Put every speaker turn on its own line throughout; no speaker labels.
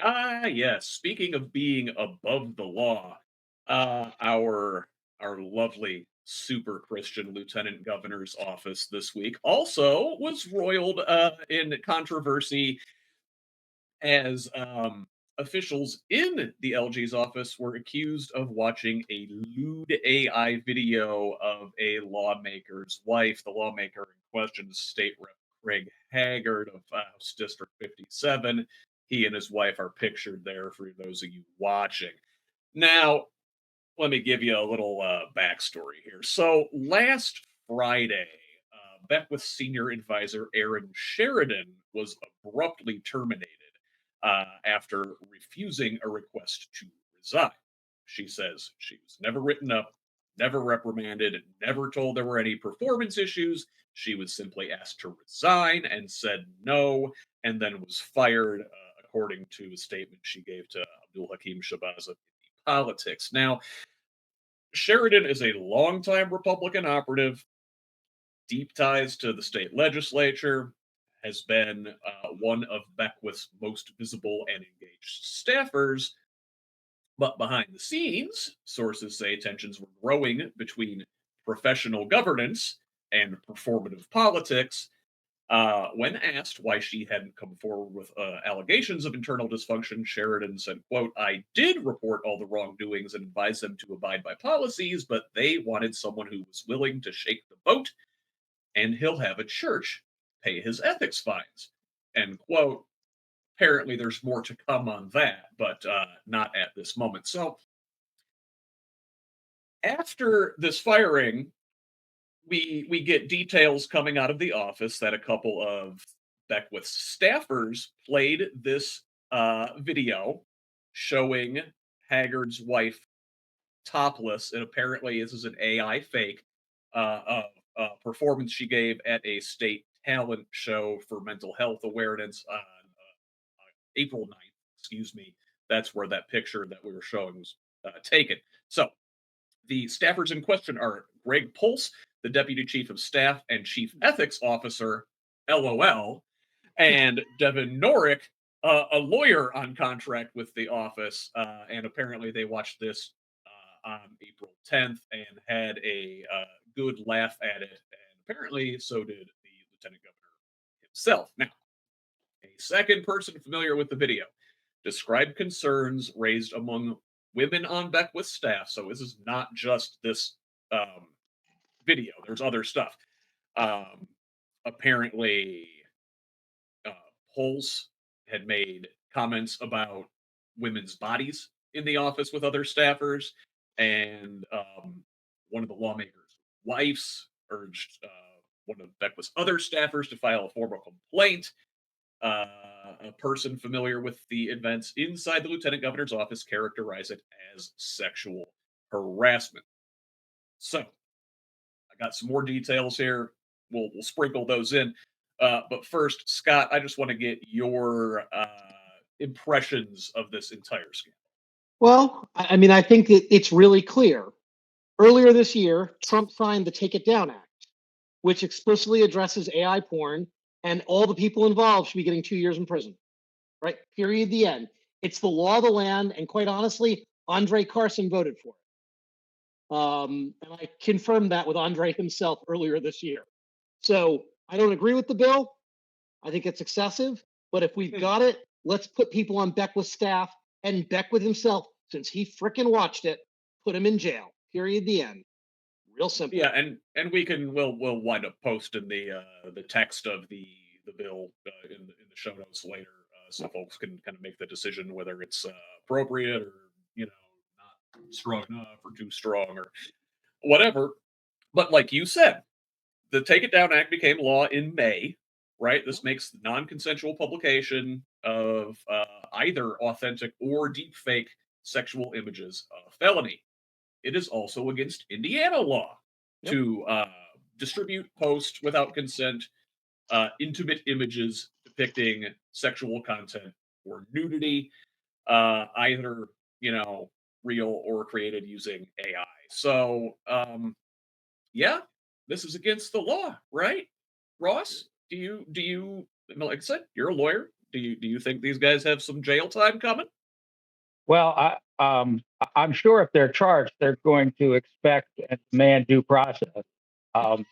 Yes. Speaking of being above the law, our lovely super Christian Lieutenant Governor's office this week also was roiled in controversy as officials in the LG's office were accused of watching a lewd AI video of a lawmaker's wife. The lawmaker in question is State Rep Craig Haggard of House District 57. He and his wife are pictured there for those of you watching. Now, let me give you a little backstory here. So, last Friday, Beckwith senior advisor Aaron Sheridan was abruptly terminated after refusing a request to resign. She says she was never written up, never reprimanded, never told there were any performance issues. She was simply asked to resign and said no, and then was fired, according to a statement she gave to Abdul Hakim Shabazz of Politics. Now, Sheridan is a longtime Republican operative, deep ties to the state legislature, has been one of Beckwith's most visible and engaged staffers. But behind the scenes, sources say tensions were growing between professional governance and performative politics. When asked why she hadn't come forward with allegations of internal dysfunction, Sheridan said, quote, I did report all the wrongdoings and advise them to abide by policies, but they wanted someone who was willing to shake the boat, and he'll have a church pay his ethics fines, end quote. Apparently, there's more to come on that, but not at this moment. So, after this firing, we get details coming out of the office that a couple of Beckwith's staffers played this video showing Haggard's wife topless, and apparently this is an AI fake of a performance she gave at a state talent show for mental health awareness on April 9th. Excuse me. That's where that picture that we were showing was taken. So the staffers in question are Greg Pulse, the Deputy Chief of Staff and Chief Ethics Officer, LOL, and Devin Norick, a lawyer on contract with the office. And apparently they watched this on April 10th and had a good laugh at it. And apparently so did the Lieutenant Governor himself. Now, a second person familiar with the video described concerns raised among women on Beckwith staff. So this is not just this um, video. There's other stuff. Um, apparently, uh, Pulse had made comments about women's bodies in the office with other staffers, and one of the lawmakers' wives urged one of Beckwith's other staffers to file a formal complaint. A person familiar with the events inside the lieutenant governor's office characterized it as sexual harassment. So I got some more details here. We'll sprinkle those in. But first, Scott, I just want to get your impressions of this entire scandal.
Well, I mean, I think it's really clear. Earlier this year, Trump signed the Take It Down Act, which explicitly addresses AI porn, and all the people involved should be getting 2 years in prison. Right? Period. The end. It's the law of the land, and quite honestly, Andre Carson voted for it. And I confirmed that with Andre himself earlier this year. So I don't agree with the bill. I think it's excessive. But if we've got it, let's put people on Beckwith's staff and Beckwith himself, since he fricking watched it, put him in jail. Period. The end. Real simple.
Yeah, and we'll wind up posting the text of the bill in the show notes later, so folks can kind of make the decision whether it's appropriate or not strong enough or too strong or whatever. But like you said, the Take It Down Act became law in May, right? This makes non-consensual publication of either authentic or deepfake sexual images a felony. It is also against Indiana law
Yep.
to distribute, post without consent, intimate images depicting sexual content or nudity, either real or created using AI. So, yeah, this is against the law, right? Ross, do you? Like I said, you're a lawyer. Do you think these guys have some jail time coming?
Well, I'm sure if they're charged, they're going to expect and demand due process. Um,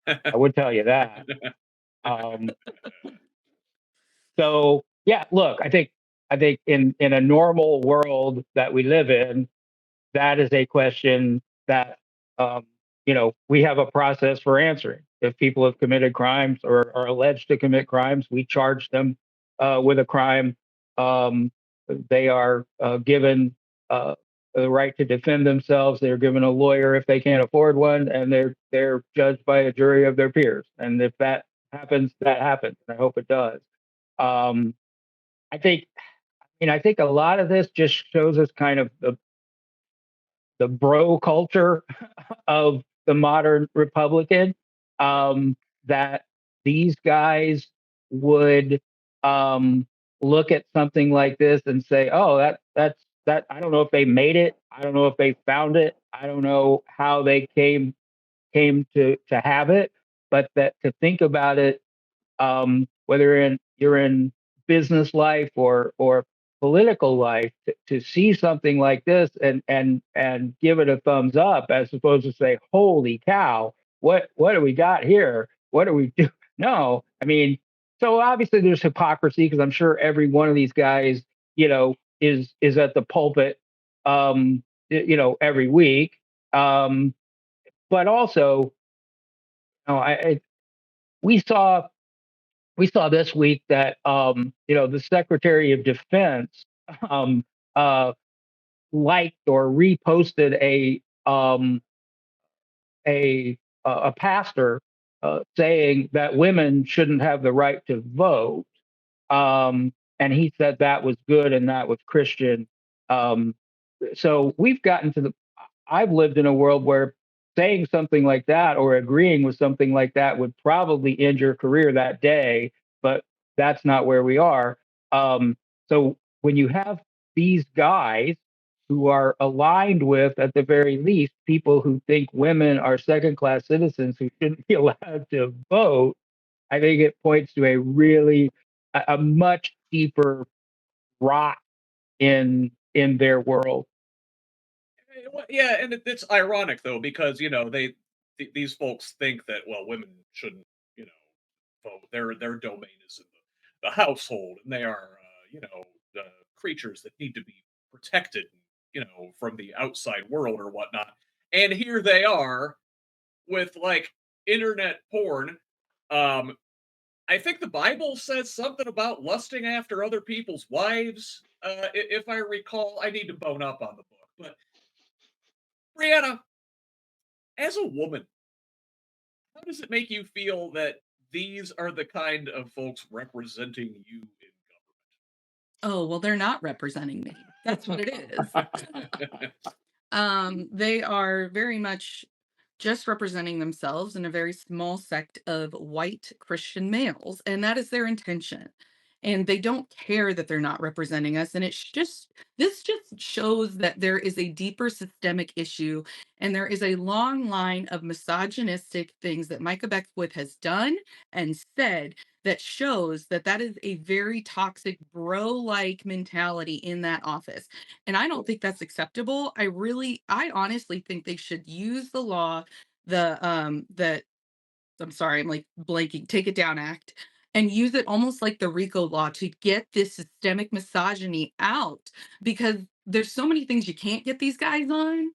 I would tell you that. Um, so yeah, look, I think in a normal world that we live in, that is a question that um, we have a process for answering. If people have committed crimes or are alleged to commit crimes, we charge them with a crime. Um, they are given the right to defend themselves. They're given a lawyer if they can't afford one, and they're judged by a jury of their peers. And if that happens, that happens. I hope it does. Um, I think, I think a lot of this just shows us kind of the bro culture of the modern Republican, that these guys would look at something like this and say, "Oh, that's that." I don't know if they made it. I don't know if they found it. I don't know how they came to have it, but that to think about it, whether you're in business life or political life, to see something like this and give it a thumbs up as opposed to say, "Holy cow, what do we got here? What do we do?" No, I mean, so obviously there's hypocrisy because I'm sure every one of these guys, is at the pulpit, every week. Um, but also, I we saw we saw this week that the Secretary of Defense um, uh, liked or reposted a pastor saying that women shouldn't have the right to vote, and he said that was good and that was Christian. Um, so we've gotten to the I've lived in a world where saying something like that or agreeing with something like that would probably end your career that day, but that's not where we are. So when you have these guys who are aligned with, at the very least, people who think women are second class citizens who shouldn't be allowed to vote, I think it points to a much deeper rot in their world.
Well, yeah, and it's ironic though because these folks think that women shouldn't you know vote. Their domain is in the household, and they are the creatures that need to be protected, from the outside world or whatnot. And here they are with like internet porn. Um, I think the Bible says something about lusting after other people's wives. If I recall, I need to bone up on the book, but Brianna, as a woman, how does it make you feel that these are the kind of folks representing you in
Oh, well, they're not representing me. That's what it is.
government?
They are very much just representing themselves in a very small sect of white Christian males, and that is their intention. And they don't care that they're not representing us. And this just shows that there is a deeper systemic issue, and there is a long line of misogynistic things that Micah Beckwith has done and said that shows that that is a very toxic bro-like mentality in that office. And I don't think that's acceptable. I honestly think they should use the law, that I'm sorry, I'm like blanking, Take It Down Act, and use it almost like the RICO law to get this systemic misogyny out, because there's so many things you can't get these guys on.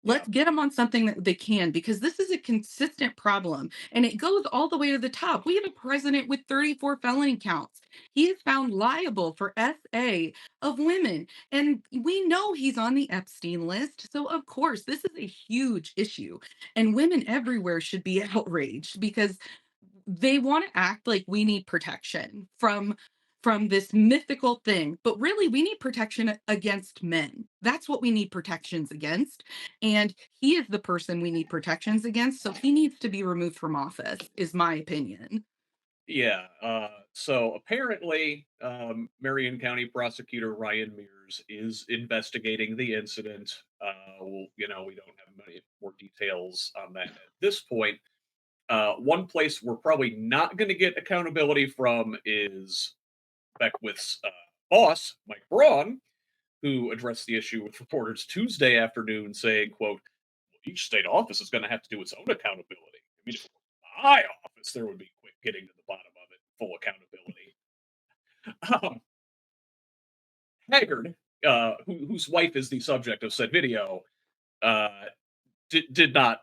Yeah.
Let's get them on something that they can, because this is a consistent problem and it goes all the way to the top. We have a president with 34 felony counts. He is found liable for SA of women, and we know he's on the Epstein list. So, of course, this is a huge issue, and women everywhere should be outraged because they want to act like we need protection from this mythical thing, but really we need protection against men. That's what we need protections against, and he is the person we need protections against, so he needs to be removed from office, is my opinion.
Yeah. So apparently, Marion County Prosecutor Ryan Mears is investigating the incident. We don't have many more details on that at this point. One place we're probably not going to get accountability from is Beckwith's boss, Mike Braun, who addressed the issue with reporters Tuesday afternoon, saying, quote, each state office is going to have to do its own accountability. I mean, if it were my office, there would be quick getting to the bottom of it, full accountability. Haggard, whose wife is the subject of said video, uh, did not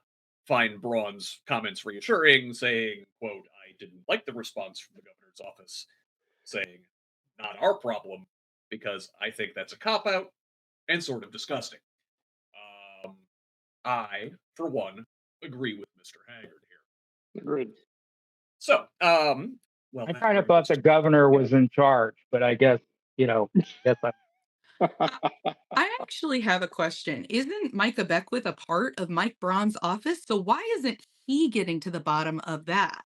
find Braun's comments reassuring, saying, quote, I didn't like the response from the governor's office, saying, not our problem, because I think that's a cop-out and sort of disgusting. I, for one, agree with Mr. Haggard here.
Agreed.
So, well,
I
that
kind of
brings
thought
us
the
to-
governor was in charge, but I guess, guess I'm
I actually have a question. Isn't Micah Beckwith a part of Mike Braun's office? So why isn't he getting to the bottom of that?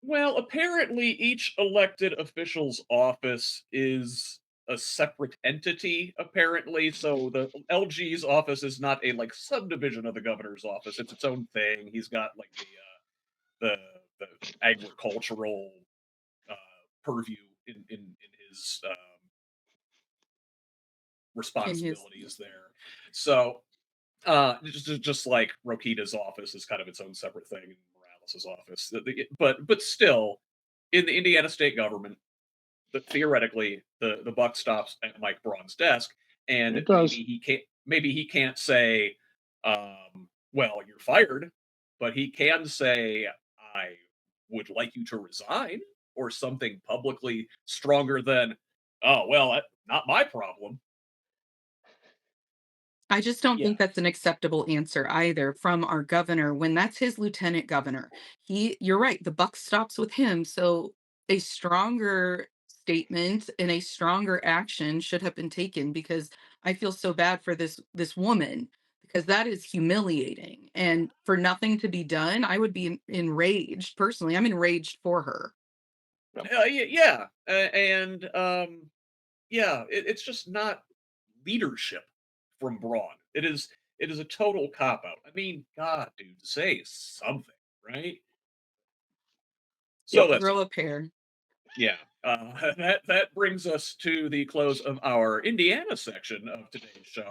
Well, apparently each elected official's office is a separate entity, apparently. So the LG's office is not a like subdivision of the governor's office. It's its own thing. He's got like the agricultural uh, purview in his
In his
responsibilities there. So just like Rokita's office is kind of its own separate thing, and Morales' office. But still, in the Indiana state government, theoretically, the buck stops at Mike Braun's desk, and
It does.
maybe he can't say, well, you're fired, but he can say, I would like you to resign, or something publicly stronger than, oh well, not my problem.
I just don't
Yeah.
think that's an acceptable answer either from our governor when that's his lieutenant governor. You're right, the buck stops with him. So a stronger statement and a stronger action should have been taken because I feel so bad for this woman because that is humiliating. And for nothing to be done, I would be enraged personally. I'm enraged for her.
Yeah, and yeah, it's just not leadership from Braun. It is a total cop out. I mean, God, dude, say something, right? So that's
Grow a pair.
yeah. That brings us to the close of our Indiana section of today's show.